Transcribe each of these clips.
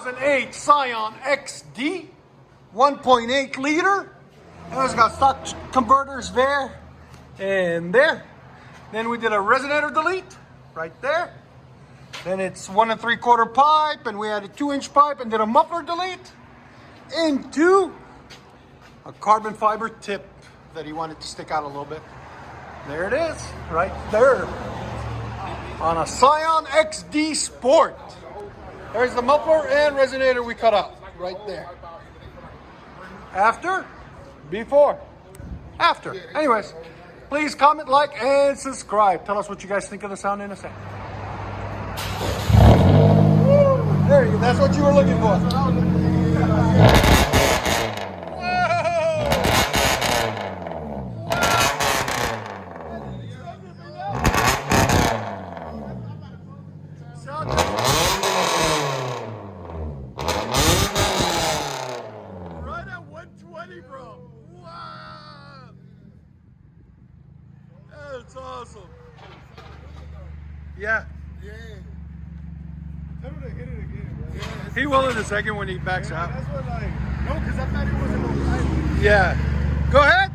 2008 Scion XD, 1.8 liter. And it's got stock converters there and there. Then we did a resonator delete right there. Then it's 1 3/4 pipe, and we had a 2-inch pipe and did a muffler delete into a carbon fiber tip that he wanted to stick out a little bit. There it is, right there on a Scion XD Sport. There's the muffler and resonator we cut out right there. After, before, after. Anyways, please comment, like, and subscribe. Tell us what you guys think of the sound in a second. There you go. That's what you were looking for. Right at 120, bro. Wow. That's awesome. Yeah. Yeah. Tell him to hit it again, bro. Yeah, He will in a second when he backs out. That's what, like, no, because I thought it wasn't no time. Yeah. Go ahead.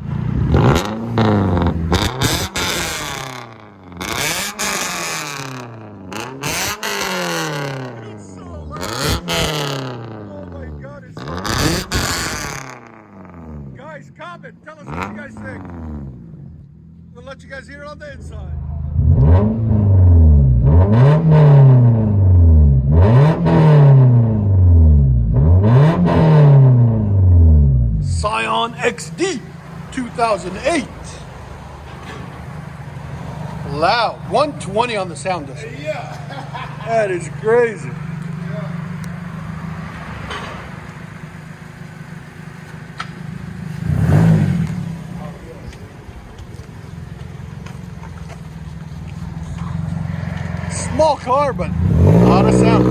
It's so loud. Oh my God, it's so loud. Guys, comment. Tell us what you guys think. We'll let you guys hear it on the inside. Scion XD 2008. Loud. 120 on the sound disc. Yeah. That is crazy. Small car, but a lot of sound. A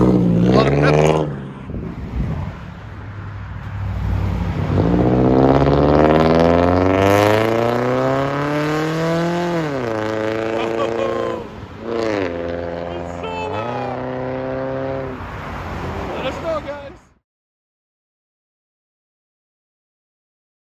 lot of pep.